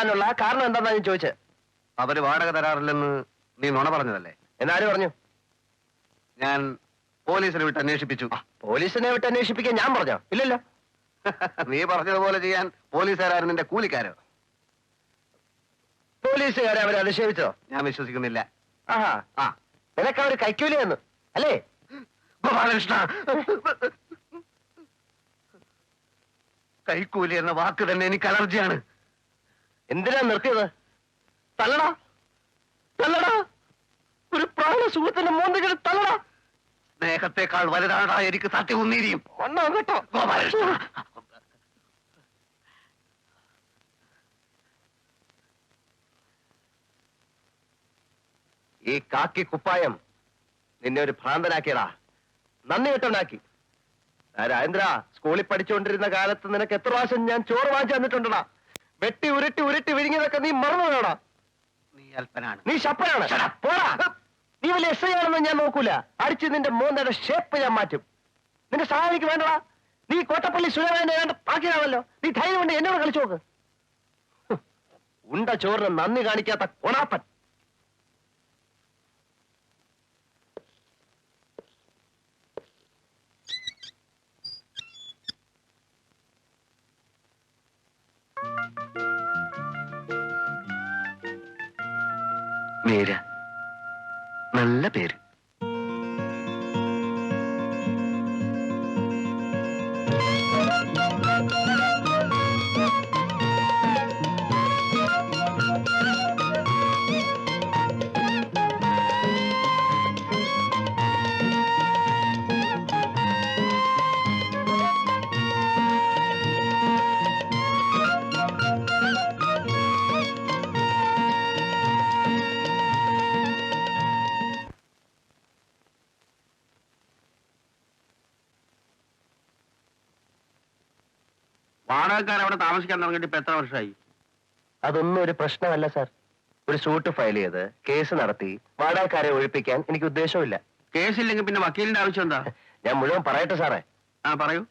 പറയാനുള്ള കാരണം എന്താണെന്നാ ഞാൻ ചോദിച്ചത്. അവര് വാടക തരാറില്ലെന്ന് നീ നുണ പറഞ്ഞതല്ലേ? എന്നാരും പറഞ്ഞു? ഞാൻ പോലീസിനെ വിട്ട് അന്വേഷിപ്പിച്ചു. പോലീസിനെ വിട്ട് അന്വേഷിപ്പിക്കാൻ ഞാൻ പറഞ്ഞോ? ഇല്ലല്ലോ. നീ പറഞ്ഞതുപോലെ ചെയ്യാൻ പോലീസുകാരും നിന്റെ കൂലിക്കാരോ? പോലീസുകാരെ അവരെ അധിക്ഷേപിച്ചോ? ഞാൻ വിശ്വസിക്കുന്നില്ല. ആഹാ, ആ നിനക്ക് അവര് കൈക്കൂലി തന്നു അല്ലേ? ഗോപാലകൃഷ്ണ, കൈക്കൂലി എന്ന വാക്ക് തന്നെ എനിക്ക് അലർജിയാണ്. എന്തിനാ നിർത്തിയത്? തല്ലടാ, തല്ലടാ, ഒരു പ്രാണ സുഹൃത്തിന്റെ മോന്തെങ്കിലും തല്ലടാ. സ്നേഹത്തെക്കാൾ വലുതാടാ എനിക്ക് സത്യവും നീതിയും. ഒന്നോ കേട്ടോ ഗോപാലകൃഷ്ണ, ഈ കാക്കി കുപ്പായം നിന്നെ ഒരു ഭ്രാന്തനാക്കിയടാ, നന്ദി കെട്ടവനാക്കി. രാജേന്ദ്ര, സ്കൂളിൽ പഠിച്ചുകൊണ്ടിരുന്ന കാലത്ത് നിനക്ക് എത്ര പ്രാവശ്യം ഞാൻ ചോറ് വാങ്ങിച്ചു തന്നിട്ടുണ്ടടാ. വെട്ടി ഉരുട്ടി ഉരുട്ടി വിഴുങ്ങിയതൊക്കെ നീ മറന്നു വേണോടാ. നീ അല്പനാണ്, നീ ശപ്പനാണ്. പോടാ, നീ വലിയ എസ് ഐ ആണെന്ന് ഞാൻ നോക്കൂല. അടിച്ച് നിന്റെ മോന്തയുടെ ഷേപ്പ് ഞാൻ മാറ്റും. നിന്റെ സഹായിക്ക് വേണ്ടടാ. നീ കോട്ടപ്പള്ളി സുരേന്ദ്രനെ ആക്കിയാണല്ലോ. നീ ധൈര്യം കൊണ്ട് എന്നോട് കളിച്ചു നോക്ക്. ഉണ്ട ചോറിന് നന്ദി കാണിക്കാത്ത കൊണാപ്പൻ. മീര, നല്ല പേര്. വാടകക്കാർ അവിടെ താമസിക്കാൻ തുടങ്ങിയിട്ട് ഇപ്പൊ എത്ര വർഷമായി? അതൊന്നും ഒരു പ്രശ്നമല്ല സാർ. ഒരു സൂട്ട് ഫയൽ ചെയ്ത് കേസ് നടത്തി വാടകക്കാരെ ഒഴിപ്പിക്കാൻ എനിക്ക് ഉദ്ദേശമില്ല. കേസില്ലെങ്കിൽ പിന്നെ വക്കീലിന്റെ ആവശ്യം എന്താ? ഞാൻ മുഴുവൻ പറയട്ടെ സാറേ. പറയൂ.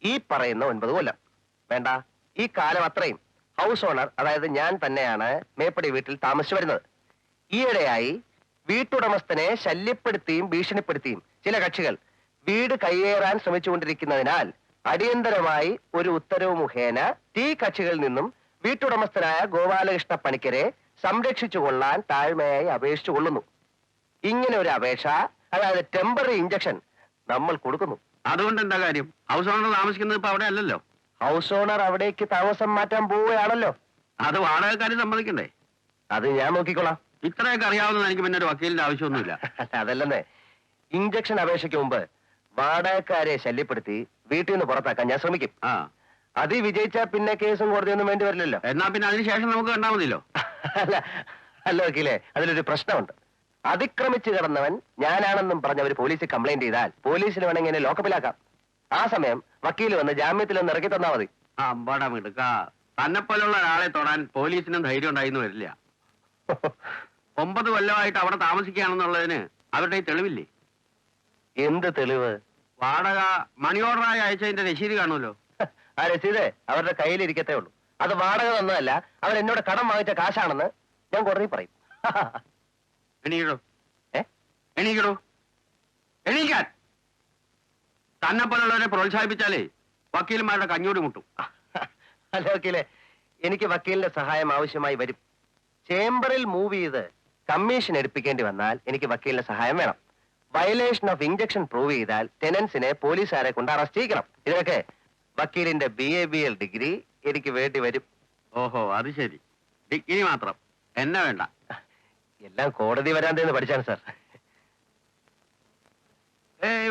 ഈ പറയുന്ന 9 കൊല്ലം വേണ്ട, ഈ കാലം അത്രയും ഹൗസ് ഓണർ, അതായത് ഞാൻ തന്നെയാണ് മേപ്പടി വീട്ടിൽ താമസിച്ചു വരുന്നത്. ഈയിടെയായി വീട്ടുടമസ്ഥനെ ശല്യപ്പെടുത്തിയും ഭീഷണിപ്പെടുത്തിയും ചില കക്ഷികൾ വീട് കയ്യേറാൻ ശ്രമിച്ചുകൊണ്ടിരിക്കുന്നതിനാൽ അടിയന്തരമായി ഒരു ഉത്തരവ് മുഖേന ഈ കക്ഷികളിൽ നിന്നും വീട്ടുടമസ്ഥനായ ഗോപാലകൃഷ്ണ പണിക്കരെ സംരക്ഷിച്ചുകൊള്ളാൻ താഴ്മയായി അപേക്ഷിച്ചു കൊള്ളുന്നു. ഇങ്ങനെ ഒരു അപേക്ഷ, അതായത് ടെമ്പററി ഇഞ്ചക്ഷൻ നമ്മൾ കൊടുക്കുന്നു. അതുകൊണ്ട് എന്താ കാര്യം? ഹൗസ് ഓണർ താമസിക്കുന്നത് ഇപ്പൊ അവിടെ അല്ലല്ലോ. ഹൗസ് ഓണർ അവിടേക്ക് താമസം മാറ്റാൻ പോവുകയാണല്ലോ. അത് വാടകക്കാർ സമ്മതിക്കണ്ടേ? അത് ഞാൻ നോക്കിക്കോളാം. ഇത്രയൊക്കെ അറിയാവുന്നത് എനിക്ക് പിന്നെ ഒരു വക്കീലിന്റെ ആവശ്യമൊന്നുമില്ല. അതല്ലെന്നേ, ഇഞ്ചക്ഷൻ അപേക്ഷയ്ക്ക് മുമ്പ് വാടകക്കാരെ ശല്യപ്പെടുത്തി വീട്ടിൽ നിന്ന് പുറത്താക്കാൻ ഞാൻ ശ്രമിക്കും. അത് വിജയിച്ചാൽ പിന്നെ കേസും കോടതിയൊന്നും വേണ്ടി വരില്ലല്ലോ. എന്നാ പിന്നെ അതിനുശേഷം നമുക്ക് കണ്ടാൽ മതിയല്ലോ. അല്ല വക്കീലേ, അതിലൊരു പ്രശ്നമുണ്ട്. അതിക്രമിച്ചു കിടന്നവൻ ഞാനാണെന്നും പറഞ്ഞ ഒരു പോലീസിൽ കംപ്ലൈന്റ് ചെയ്താൽ പോലീസിന് വേണമെങ്കിൽ എന്നെ ലോക്കപ്പിലാക്കാം. ആ സമയം വക്കീൽ വന്ന് ജാമ്യത്തിലൊന്ന് ഇറക്കി തന്നാ മതി. തന്നെ പോലുള്ള ഒരാളെ തൊടാൻ പോലീസിനും ധൈര്യം ഉണ്ടായിന്ന് വരില്ല. 9 കൊല്ലമായിട്ട് അവിടെ താമസിക്കുകയാണെന്നുള്ളതിന് അവരുടെ തെളിവില്ലേ? എന്ത് തെളിവ്? വാടക മണി ഓർഡറായി അയച്ചതിന്റെ രസീത് കാണുമല്ലോ. ആ രസീത് അവരുടെ കയ്യിലിരിക്കത്തേ ഉള്ളൂ. അത് വാടക തന്നതല്ല, അവരെന്നോട് കടം വാങ്ങിച്ച കാശാണെന്ന് ഞാൻ കോടതി പറയും. എണീക്കടോ, എണീക്കടോ, എണീക്കാൻ. തന്നെ പോലുള്ളവരെ പ്രോത്സാഹിപ്പിച്ചാലേ വക്കീലന്മാരുടെ കഞ്ഞൂടി മുട്ടും. അല്ല വക്കീലെ, എനിക്ക് വക്കീലിന്റെ സഹായം ആവശ്യമായി വരും. ചേംബറിൽ മൂവ് ചെയ്ത് കമ്മീഷൻ എടുപ്പിക്കേണ്ടി വന്നാൽ എനിക്ക് വക്കീലിന്റെ സഹായം വേണം. വയലേഷൻ ഓഫ് ഇഞ്ചക്ഷൻ പ്രൂവ് ചെയ്താൽ ടെനൻസിനെ പോലീസുകാരെ കൊണ്ട് അറസ്റ്റ് ചെയ്യിക്കണം. ഇതിനൊക്കെ വക്കീലിന്റെ BA-BL ഡിഗ്രി എനിക്ക് വേണ്ടി വരും. ഓഹോ, അത് ശരി. ഡിഗ്രി മാത്രം, എന്നെ വേണ്ട. എല്ലാം കോടതി വരാന്തേന്ന് പഠിച്ചാണ് സാർ.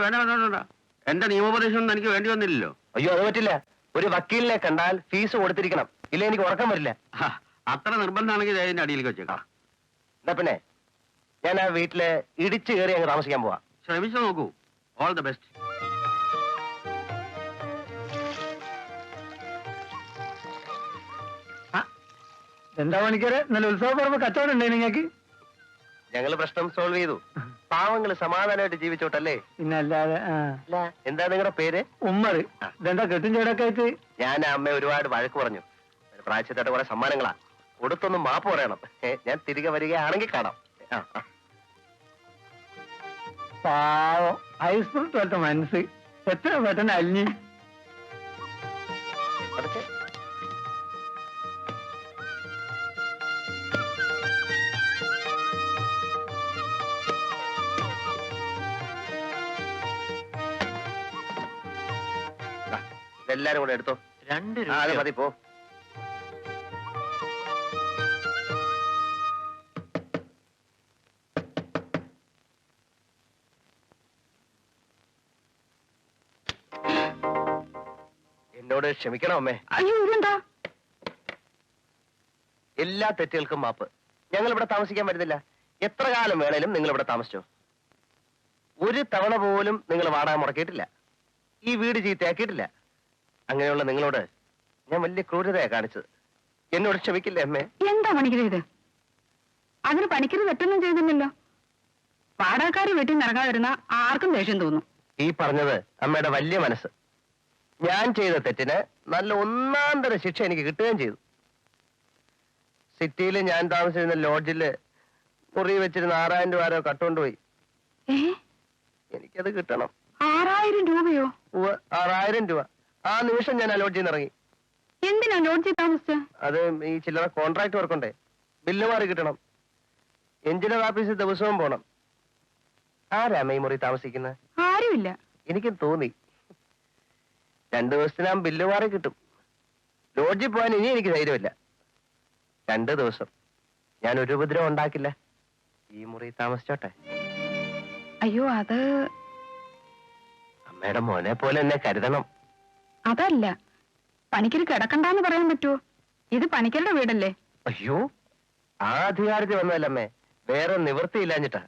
വേണ്ട വേണ്ട വേണ്ട, എന്റെ നിയമോപദേശം എനിക്ക് വേണ്ടി വന്നില്ലല്ലോ. അയ്യോ, അത് പറ്റില്ല. ഒരു വക്കീലിനെ കണ്ടാൽ ഫീസ് കൊടുത്തിരിക്കണം, ഇല്ല എനിക്ക് ഉറക്കം വരില്ല. അത്ര നിർബന്ധമാണെങ്കിൽ അതിന്റെ അടിയിലേക്ക് വെച്ചേക്കാം. എന്നാ പിന്നെ ഞാൻ ആ വീട്ടില് ഇടിച്ചു കയറി അങ്ങ് താമസിക്കാൻ പോവാ. ശ്രമിച്ചു നോക്കൂ. All the best. എന്താ പണിക്കരെ, നല്ല ഉത്സവം പറയുമ്പോ കച്ചവടം ഉണ്ടേ നിങ്ങൾക്ക്? ഞങ്ങള് പ്രശ്നം സോൾവ് ചെയ്തു. പാവങ്ങള് സമാധാനമായിട്ട് ജീവിച്ചോട്ടല്ലേ. പിന്നെ അല്ലാതെ. എന്താ നിങ്ങളുടെ പേര്? ഉമ്മർ. ഇതെന്താ കെട്ടും ചേടൊക്കെ ആയിട്ട്? ഞാൻ അമ്മ ഒരുപാട് വഴക്ക് പറഞ്ഞു. പ്രായച്ചിട്ടായിട്ട് കുറെ സമ്മാനങ്ങളാ. കൊടുത്തൊന്നും മാപ്പ് പറയണം. ഞാൻ തിരികെ വരികയാണെങ്കിൽ കാണാം. ആ, ആ. പാവം ഹൈസ്കൂൾ തോറ്റ മനസ്സ് എത്ര പെട്ടെന്ന് അലിഞ്ഞി. അതൊക്കെ എല്ലാരും കൂടെ എടുത്തോ. 2 ആ, അത് മതി, പോ. എന്നോട് ക്ഷമിക്കണം അമ്മേ. അയ്യോ ഇതെന്താ? എല്ലാ തെറ്റുകൾക്കും മാപ്പ്. ഞങ്ങൾ ഇവിടെ താമസിക്കാൻ പറ്റുന്നില്ല. എത്ര കാലം വേണേലും നിങ്ങൾ ഇവിടെ താമസിച്ചോ. ഒരു തവണ പോലും നിങ്ങൾ വാടക മുടക്കിയിട്ടില്ല. ഈ വീട് ചീത്തയാക്കിയിട്ടില്ല. അങ്ങനെയുള്ള നിങ്ങളോട് ഞാൻ വലിയ ക്രൂരതയാ കാണിച്ചത്. എന്നോട് ക്ഷമിക്കില്ലേ അമ്മേ? എന്താ പണിക്കര് ഇത്? അതിന് പണിക്കര് തെറ്റൊന്നും ചെയ്തില്ലല്ലോ. വാടകക്കാരി വീട്ടിൽ നിറങ്ങാൻ വരുന്ന ആർക്കും ദേഷ്യം തോന്നും. ഈ പറഞ്ഞത് അമ്മയുടെ വലിയ മനസ്സ്. ഞാൻ ചെയ്ത തെറ്റിന് നല്ല ഒന്നാം തരം ശിക്ഷ എനിക്ക് കിട്ടുകയും ചെയ്തു. സിറ്റിയിൽ ഞാൻ താമസിച്ചിരുന്ന ലോഡ്ജില് മുറി വെച്ചിരുന്ന 6000 രൂപ ആരോ കട്ടുകൊണ്ടുപോയി. എനിക്കത് കിട്ടണം. 6000 രൂപയോ? 6000 രൂപ. ആ നിമിഷം ഞാൻ ആ ലോഡ്ജിൽ നിന്ന് ഇറങ്ങി. എന്തിനാ ലോഡ്ജിൽ താമസിച്ച? അത് ഈ ചില്ലറ കോൺട്രാക്ട് വർക്കുണ്ടേ, ബില്ല് മാറി കിട്ടണം. എഞ്ചിനീയർ ഓഫീസിൽ ദിവസവും പോണം. ആരാമ ഈ മുറി താമസിക്കുന്നത്? ആരുമില്ല. എനിക്കും തോന്നി. 2 ദിവസത്തിനാകും ബില്ല് മാറി കിട്ടും. ലോഡ്ജിൽ പോകാൻ ഇനി എനിക്ക് ധൈര്യമില്ല. 2 ദിവസം ഞാൻ ഒരു ഉപദ്രവം ഉണ്ടാക്കില്ല. ഈ മുറി താമസിച്ചോട്ടെ. അയ്യോ അത് അമ്മയുടെ മോനെ പോലെ എന്നെ കരുതണം. അതല്ല, പണിക്കര് കിടക്കണ്ടെന്ന് പറയാൻ പറ്റുമോ? ഇത് പണിക്കരുടെ വീടല്ലേ? അയ്യോ, ആ അധികാരത്തിൽ വന്നതല്ലമ്മേ, വേറെ നിവൃത്തിയില്ലാഞ്ഞിട്ടാ.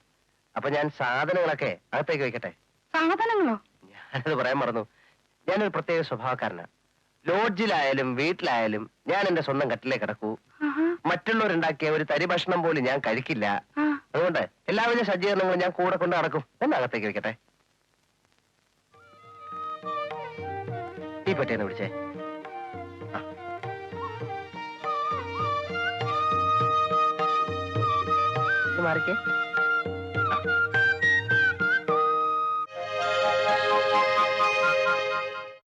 അപ്പൊ ഞാൻ സാധനങ്ങളൊക്കെ അകത്തേക്ക് വെക്കട്ടെ? സാധനങ്ങളോ? ഞാനത് പറയാൻ മറന്നു. ഞാനൊരു പ്രത്യേക സ്വഭാവക്കാരനാണ്. ലോഡ്ജിലായാലും വീട്ടിലായാലും ഞാൻ എന്റെ സ്വന്തം കട്ടിലേ കിടക്കൂ. ആഹാ. മറ്റുള്ളവരുണ്ടാക്കിയ ഒരു തരി ഭക്ഷണം പോലും ഞാൻ കഴിക്കില്ല. ആ. അതുകൊണ്ട് എല്ലാവിധ സജ്ജീകരണങ്ങളും ഞാൻ കൂടെ കൊണ്ട് നടക്കും. എന്നകത്തേക്ക് വെക്കട്ടെ? ഈ പറ്റിയെന്ന് വിളിച്ചേ. മാറിക്കേ.